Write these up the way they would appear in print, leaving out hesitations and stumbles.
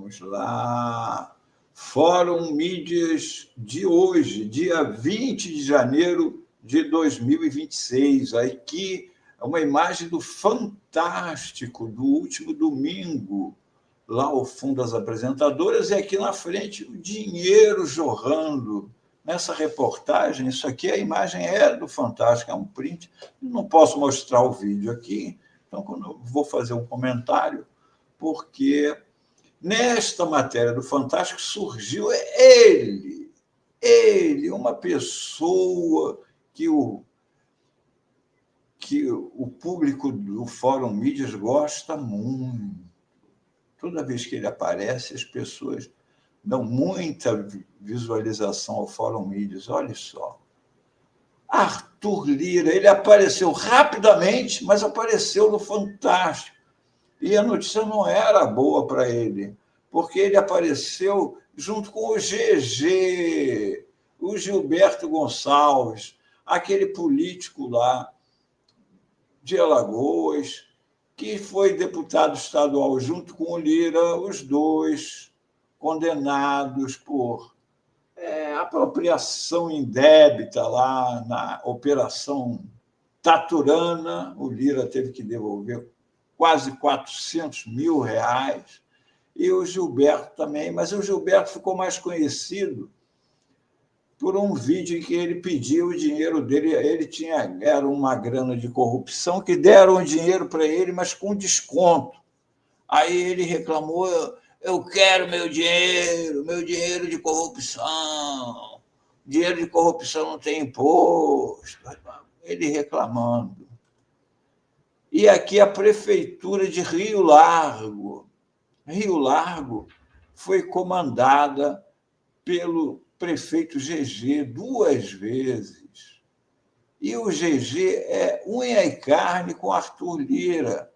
Vamos lá. Fórum Mídias de hoje, dia 20 de janeiro de 2026. Aqui é uma imagem do Fantástico, do último domingo. Lá ao fundo as apresentadoras e aqui na frente o dinheiro jorrando. Nessa reportagem, isso aqui, a imagem é do Fantástico, é um print. Não posso mostrar o vídeo aqui, então quando eu vou fazer um comentário, porque nesta matéria do Fantástico surgiu ele, uma pessoa que o público do Fórum Mídias gosta muito. Toda vez que ele aparece, as pessoas dão muita visualização ao Fórum Mídias. Olha só. Arthur Lira, ele apareceu rapidamente, mas apareceu no Fantástico. E a notícia não era boa para ele, porque ele apareceu junto com o GG, o Gilberto Gonçalves, aquele político lá de Alagoas, que foi deputado estadual junto com o Lira, os dois condenados por apropriação indébita lá na Operação Taturana. O Lira teve que devolver quase R$400 mil, e o Gilberto também, mas o Gilberto ficou mais conhecido por um vídeo em que ele pediu o dinheiro dele. Era uma grana de corrupção, que deram o dinheiro para ele, mas com desconto. Aí ele reclamou: eu quero meu dinheiro de corrupção. Dinheiro de corrupção não tem imposto. Ele reclamando. E aqui a prefeitura de Rio Largo. Rio Largo foi comandada pelo prefeito GG 2 vezes. E o GG é unha e carne com Arthur Lira.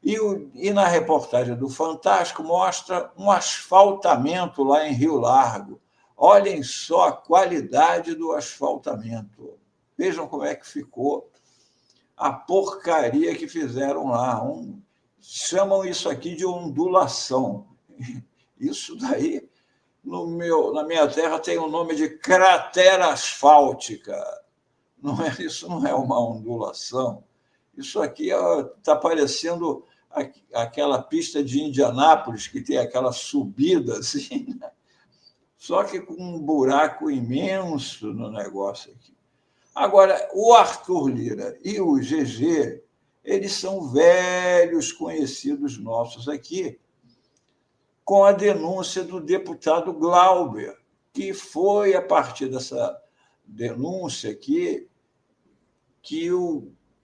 E na reportagem do Fantástico mostra um asfaltamento lá em Rio Largo. Olhem só a qualidade do asfaltamento. Vejam como é que ficou a porcaria que fizeram lá. Chamam isso aqui de ondulação. Isso daí, na minha terra, tem o nome de cratera asfáltica. Isso não é uma ondulação. Isso aqui está parecendo aquela pista de Indianápolis, que tem aquela subida assim, né? Só que com um buraco imenso no negócio aqui. Agora, o Arthur Lira e o GG, eles são velhos conhecidos nossos aqui, com a denúncia do deputado Glauber, que foi a partir dessa denúncia aqui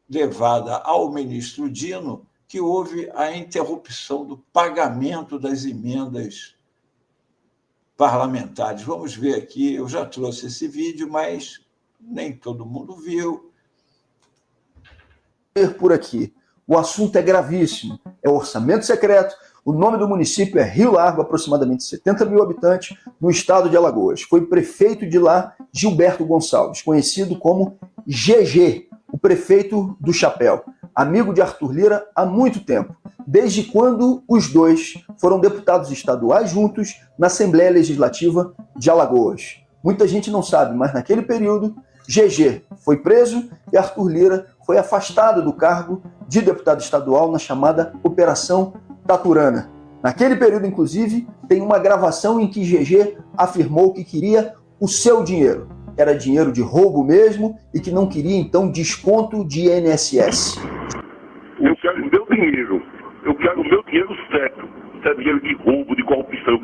levada ao ministro Dino, que houve a interrupção do pagamento das emendas parlamentares. Vamos ver aqui, eu já trouxe esse vídeo, mas nem todo mundo viu. Por aqui. O assunto é gravíssimo. É orçamento secreto. O nome do município é Rio Largo, aproximadamente 70 mil habitantes, no estado de Alagoas. Foi prefeito de lá Gilberto Gonçalves, conhecido como GG, o prefeito do Chapéu, amigo de Arthur Lira há muito tempo, desde quando os dois foram deputados estaduais juntos na Assembleia Legislativa de Alagoas. Muita gente não sabe, mas naquele período, GG foi preso e Arthur Lira foi afastado do cargo de deputado estadual na chamada Operação Taturana. Naquele período, inclusive, tem uma gravação em que GG afirmou que queria o seu dinheiro. Era dinheiro de roubo mesmo e que não queria, então, desconto de INSS. Eu quero o meu dinheiro. Eu quero o meu dinheiro certo. Isso é dinheiro de roubo, de corrupção.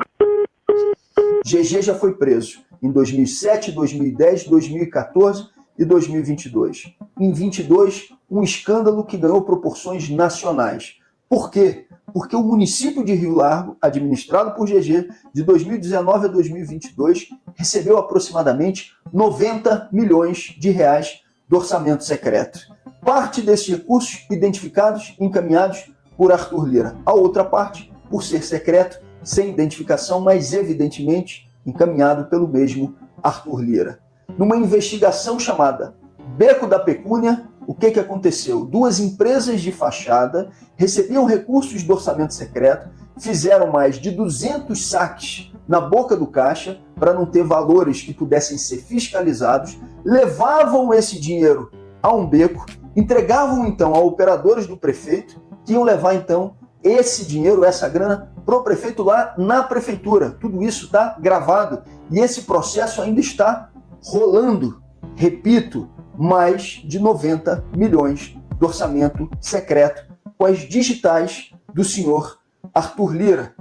GG já foi preso em 2007, 2010, 2014 e 2022. Em 22, um escândalo que ganhou proporções nacionais. Por quê? Porque o município de Rio Largo, administrado por GG, de 2019 a 2022, recebeu aproximadamente 90 milhões de reais do orçamento secreto. Parte desses recursos identificados e encaminhados por Arthur Lira. A outra parte, por ser secreto, sem identificação, mas evidentemente encaminhado pelo mesmo Arthur Lira. Numa investigação chamada Beco da Pecúnia, o que aconteceu? Duas empresas de fachada recebiam recursos do orçamento secreto, fizeram mais de 200 saques na boca do caixa para não ter valores que pudessem ser fiscalizados, levavam esse dinheiro a um beco, entregavam então a operadores do prefeito, que iam levar então esse dinheiro, essa grana, para o prefeito lá na prefeitura. Tudo isso está gravado e esse processo ainda está rolando. Repito, mais de 90 milhões do orçamento secreto com as digitais do senhor Arthur Lira.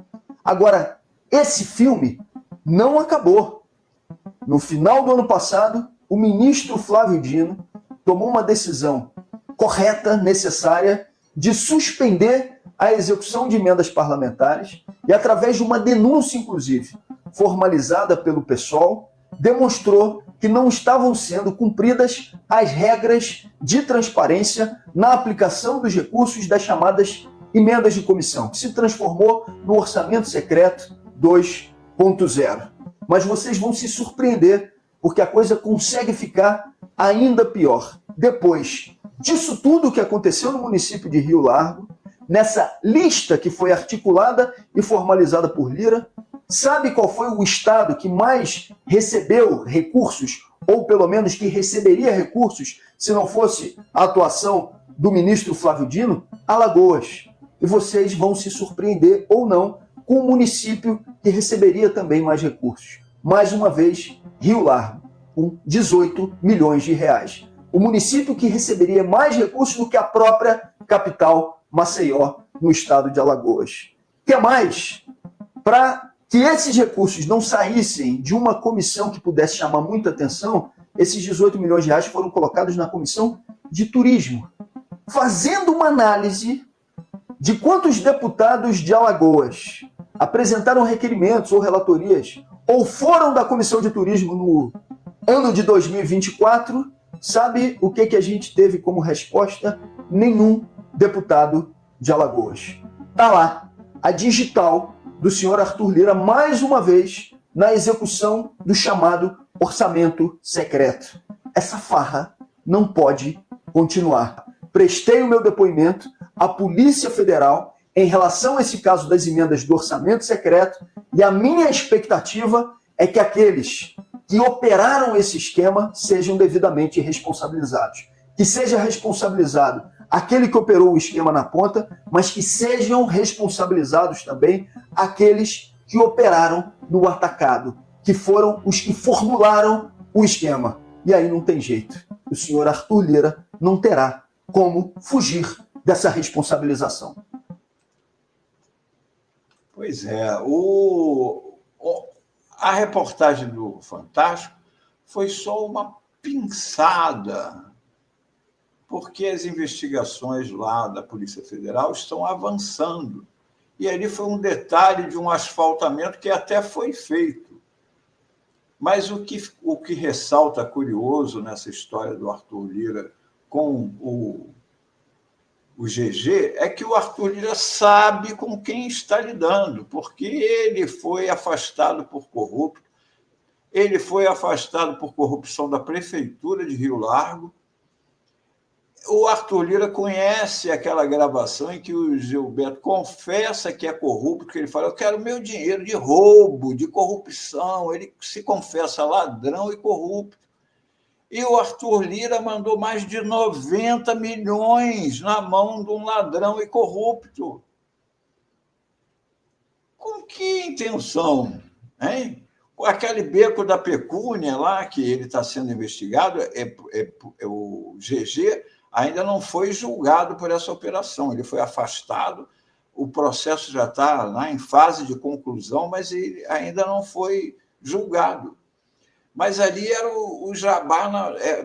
Agora, esse filme não acabou. No final do ano passado, o ministro Flávio Dino tomou uma decisão correta, necessária, de suspender a execução de emendas parlamentares e, através de uma denúncia, inclusive, formalizada pelo PSOL, demonstrou que não estavam sendo cumpridas as regras de transparência na aplicação dos recursos das chamadas emendas de comissão, que se transformou no Orçamento Secreto 2.0. Mas vocês vão se surpreender, porque a coisa consegue ficar ainda pior. Depois disso tudo que aconteceu no município de Rio Largo, nessa lista que foi articulada e formalizada por Lira, sabe qual foi o estado que mais recebeu recursos, ou pelo menos que receberia recursos, se não fosse a atuação do ministro Flávio Dino? Alagoas. E vocês vão se surpreender ou não com o município que receberia também mais recursos. Mais uma vez, Rio Largo, com 18 milhões de reais. O município que receberia mais recursos do que a própria capital, Maceió, no estado de Alagoas. O que mais? Para que esses recursos não saíssem de uma comissão que pudesse chamar muita atenção, esses 18 milhões de reais foram colocados na comissão de turismo, fazendo uma análise de quantos deputados de Alagoas apresentaram requerimentos ou relatorias ou foram da comissão de turismo no ano de 2024. Sabe o que a gente teve como resposta? Nenhum deputado de Alagoas. Está lá a digital do senhor Arthur Lira, mais uma vez, na execução do chamado orçamento secreto. Essa farra não pode continuar. Prestei o meu depoimento à Polícia Federal em relação a esse caso das emendas do orçamento secreto e a minha expectativa é que aqueles que operaram esse esquema sejam devidamente responsabilizados. Que seja responsabilizado aquele que operou o esquema na ponta, mas que sejam responsabilizados também aqueles que operaram no atacado, que foram os que formularam o esquema. E aí não tem jeito. O senhor Arthur Lira não terá como fugir dessa responsabilização. Pois é. A reportagem do Fantástico foi só uma pinçada, porque as investigações lá da Polícia Federal estão avançando. E ali foi um detalhe de um asfaltamento que até foi feito. Mas o que ressalta curioso nessa história do Arthur Lira com o GG é que o Arthur Lira sabe com quem está lidando, porque ele foi afastado por corrupto, ele foi afastado por corrupção da Prefeitura de Rio Largo. O Arthur Lira conhece aquela gravação em que o Gilberto confessa que é corrupto, que ele fala: eu quero meu dinheiro de roubo, de corrupção. Ele se confessa ladrão e corrupto. E o Arthur Lira mandou mais de 90 milhões na mão de um ladrão e corrupto. Com que intenção? Hein? Aquele beco da pecúnia lá, que ele está sendo investigado, o GG ainda não foi julgado por essa operação. Ele foi afastado, o processo já está lá em fase de conclusão, mas ele ainda não foi julgado. Mas ali era o jabá,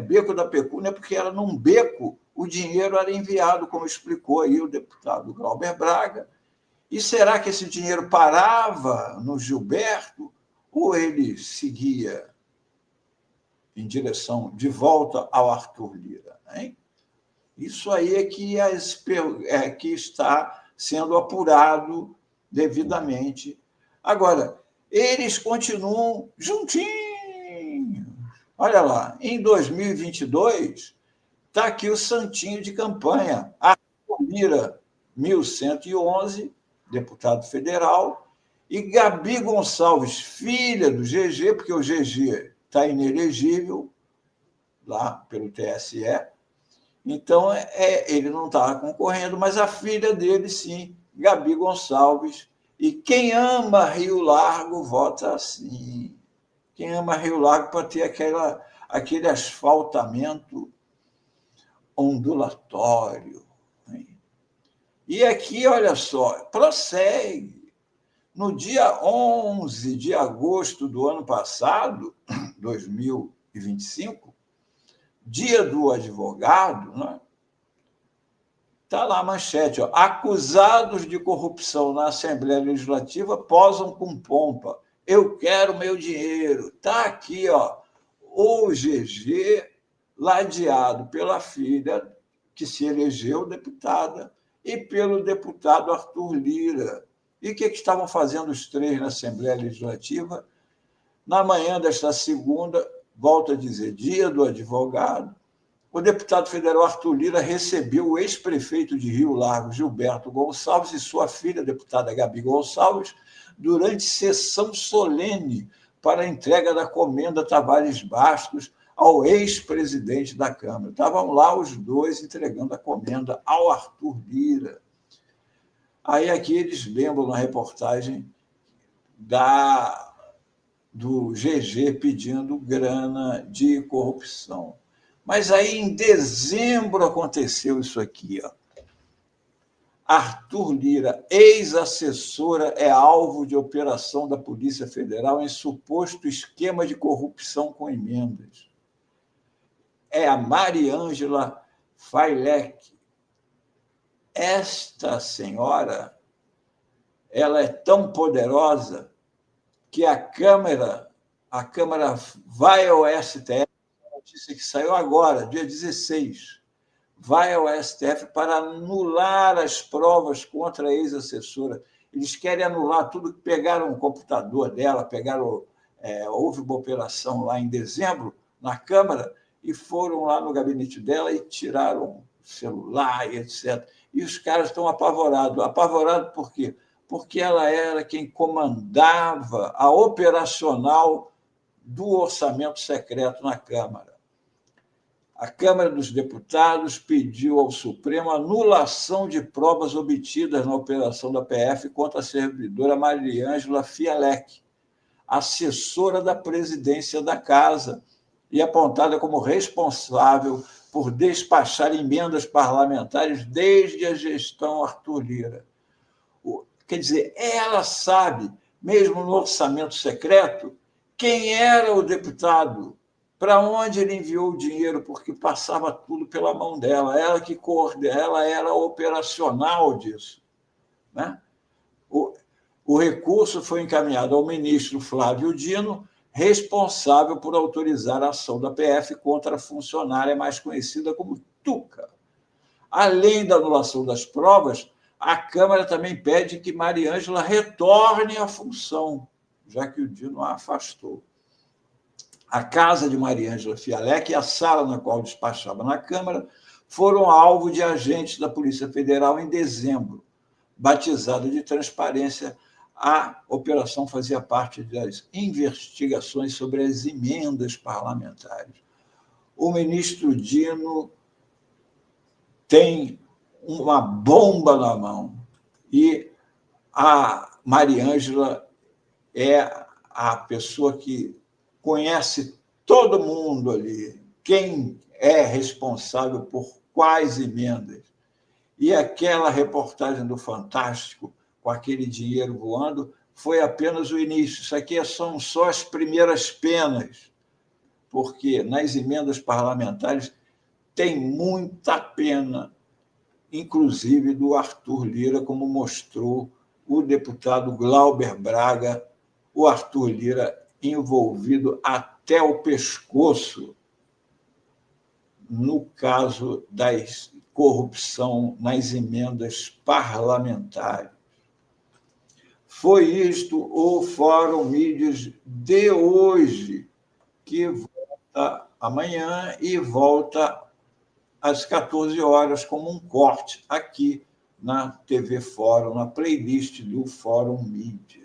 beco da pecúnia, porque era num beco o dinheiro era enviado, como explicou aí o deputado Glauber Braga. E será que esse dinheiro parava no Gilberto ou ele seguia em direção de volta ao Arthur Lira? Hein? Isso aí é que está sendo apurado devidamente. Agora, eles continuam juntinhos. Olha lá, em 2022, Está aqui o santinho de campanha. Arthur Lira, 1111, deputado federal, e Gabi Gonçalves, filha do GG, porque o GG está inelegível lá pelo TSE, então ele não estava concorrendo, mas a filha dele, sim, Gabi Gonçalves. E quem ama Rio Largo vota assim. Quem ama Rio Largo para ter aquele asfaltamento ondulatório. E aqui, olha só, prossegue. No dia 11 de agosto do ano passado, 2025, dia do advogado, né? Está lá a manchete, ó, acusados de corrupção na Assembleia Legislativa posam com pompa. Eu quero meu dinheiro. Está aqui, ó, o GG ladeado pela filha, que se elegeu deputada, e pelo deputado Arthur Lira. E o que estavam fazendo os três na Assembleia Legislativa? Na manhã desta segunda, volto a dizer, dia do advogado, o deputado federal Arthur Lira recebeu o ex-prefeito de Rio Largo, Gilberto Gonçalves, e sua filha, a deputada Gabi Gonçalves, durante sessão solene para a entrega da Comenda Tavares Bastos ao ex-presidente da Câmara. Estavam lá os dois entregando a comenda ao Arthur Lira. Aí aqui eles lembram na reportagem do GG pedindo grana de corrupção. Mas aí, em dezembro, aconteceu isso aqui. Ó. Arthur Lira, ex-assessora, é alvo de operação da Polícia Federal em suposto esquema de corrupção com emendas. É a Mariângela Failec. Esta senhora, ela é tão poderosa que a Câmara vai ao STF, notícia que saiu agora, dia 16, vai ao STF para anular as provas contra a ex-assessora. Eles querem anular tudo, que pegaram o computador dela, houve uma operação lá em dezembro, na Câmara, e foram lá no gabinete dela e tiraram o celular e etc. E os caras estão apavorados. Apavorados por quê? Porque ela era quem comandava a operacional do orçamento secreto na Câmara. A Câmara dos Deputados pediu ao Supremo anulação de provas obtidas na operação da PF contra a servidora Mariângela Fialec, assessora da presidência da Casa, e apontada como responsável por despachar emendas parlamentares desde a gestão Arthur Lira. Quer dizer, ela sabe, mesmo no orçamento secreto, quem era o deputado, para onde ele enviou o dinheiro, porque passava tudo pela mão dela, ela que coordena, ela era operacional disso. Né? O recurso foi encaminhado ao ministro Flávio Dino, responsável por autorizar a ação da PF contra a funcionária mais conhecida como Tuca. Além da anulação das provas, a Câmara também pede que Mariângela retorne à função, já que o Dino a afastou. A casa de Mariângela Fialec e a sala na qual despachava na Câmara foram alvo de agentes da Polícia Federal em dezembro. Batizada de transparência, a operação fazia parte das investigações sobre as emendas parlamentares. O ministro Dino tem uma bomba na mão e a Mariângela é a pessoa que conhece todo mundo ali, quem é responsável por quais emendas. E aquela reportagem do Fantástico, com aquele dinheiro voando, foi apenas o início. Isso aqui são só as primeiras penas, porque nas emendas parlamentares tem muita pena, inclusive do Arthur Lira, como mostrou o deputado Glauber Braga, o Arthur Lira envolvido até o pescoço no caso da corrupção nas emendas parlamentares. Foi isto o Fórum Mídias de hoje, que volta amanhã e volta às 14 horas, como um corte aqui na TV Fórum, na playlist do Fórum Mídia.